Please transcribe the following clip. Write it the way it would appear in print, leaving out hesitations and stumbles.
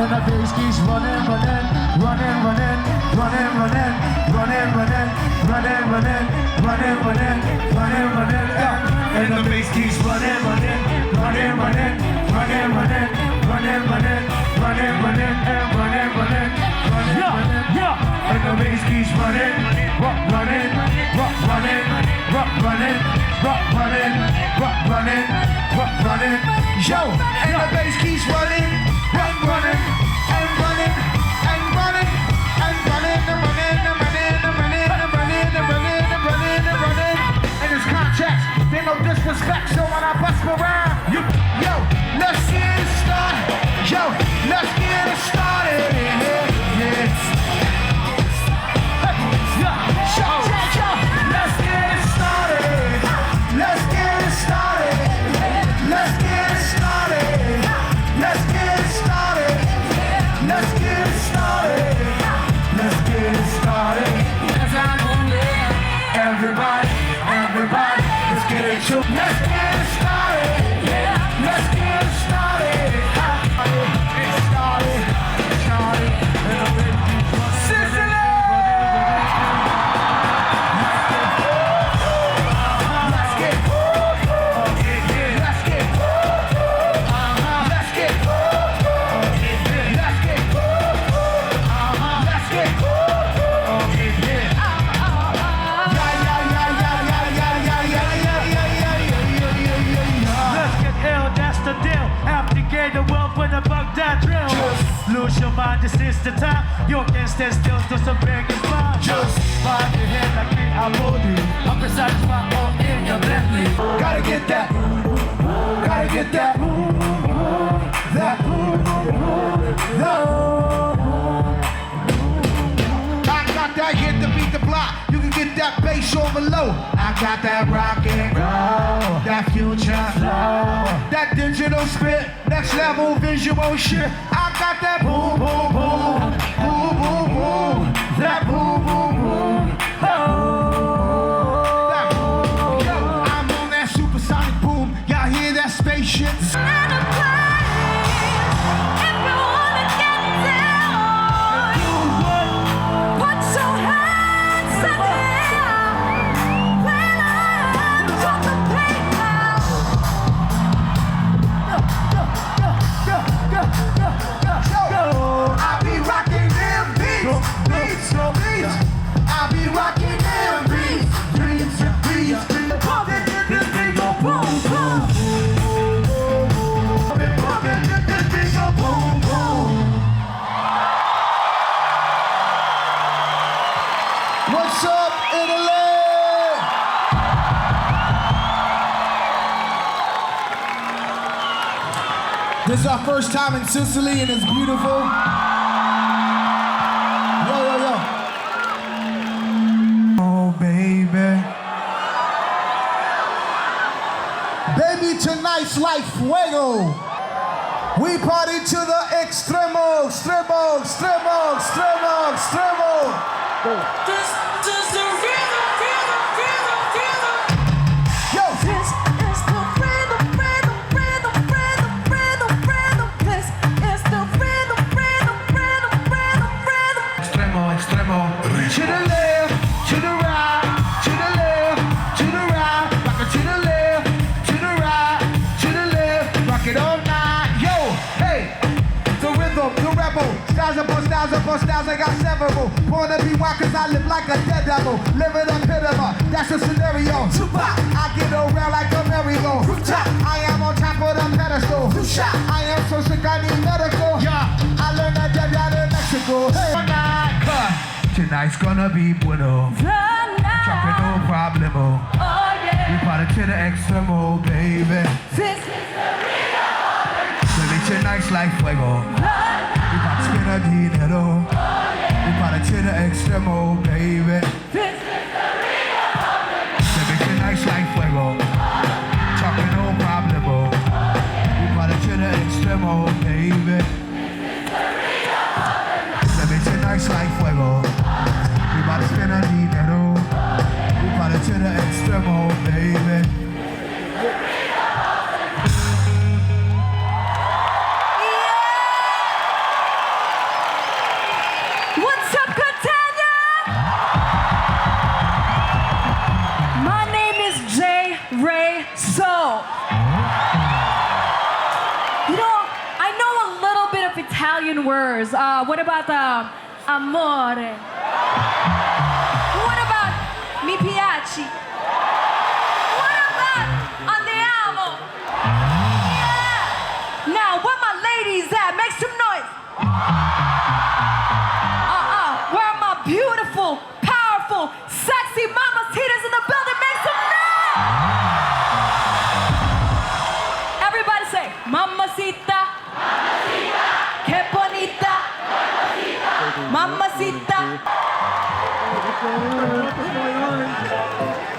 and the bass keeps running, running, running, running, running, running, running, running, running, running, running, running, running, running, and the bass keeps running, running, running, running, running, running, running, running, running, running, and running, running, running, running, and the bass keeps running, rock running, rock running, rock running, rock running, rock running, rock running, yo, and the bass keeps running, rock running, and running, and running, and running, and running, and running, and running, and running, and running, and running, and running, and it's context, they no disrespect, so when I bust around, yo, let's get it started, yo, let's get it started, yeah. Let's get it started. Let's get it started. Let's get it started. Let's get it started. Let's get it started. Let's get it started. As I know, everybody, everybody, let's get it to. Let's get it started. Let's get it started. It started. Sicily. The world for the bug that drill. Lose your mind, this is the time. You can't stand still, so some big is fine. Just find your head like me, I will do. I'm beside my own in your Bentley. Gotta get that. Gotta get that. That. I got that hit to beat the block. You can get that bass on below. I got that rock and roll, that future flow, that digital spit, next level visual shit. I got that boom, boom, boom, boom, boom, boom, that boom, boom, boom, oh. That boom. Yo, I'm on that supersonic boom. Y'all hear that spaceship? What's up, Italy? This is our first time in Sicily and it's beautiful. Yo, yo, yo. Oh, baby. Baby, tonight's like fuego. We party to the extremo, extremo, extremo, extremo, extremo. This is the rhythm, rhythm, rhythm, rhythm. Yo, this is the rhythm, rhythm, rhythm, rhythm, rhythm, rhythm. This is the rhythm, rhythm, rhythm, rhythm, rhythm. Extremo, extremo. To the left, to the right, to the left, to the right. Rock it to the left, to the right, to the left. Rock it all night. Yo, hey, the rhythm, the rebel. Styles upon styles, I got several. Born to be wild cause I live like a dead devil. Living a epitome, that's the scenario. Tupac, I get around like a merry-go. Rooftop, I am on top of the pedestal. Shot, I am so sick I need medical. Yeah, I learned that down in Mexico. Hey, tonight's gonna be bueno. Trucking no problemo. Oh yeah. We party to the extremo, baby. This is the real. Baby, tonight's like fuego. We about to spin a dinero. We party to the extremo, baby. This is the real. Baby, tonight's like fuego. Trucking no problemo. We party to the extremo, baby. Baby, tonight's like fuego. We about to spin a dinero. We party to the extremo, baby. lovers? What about amore? What about mi piaci?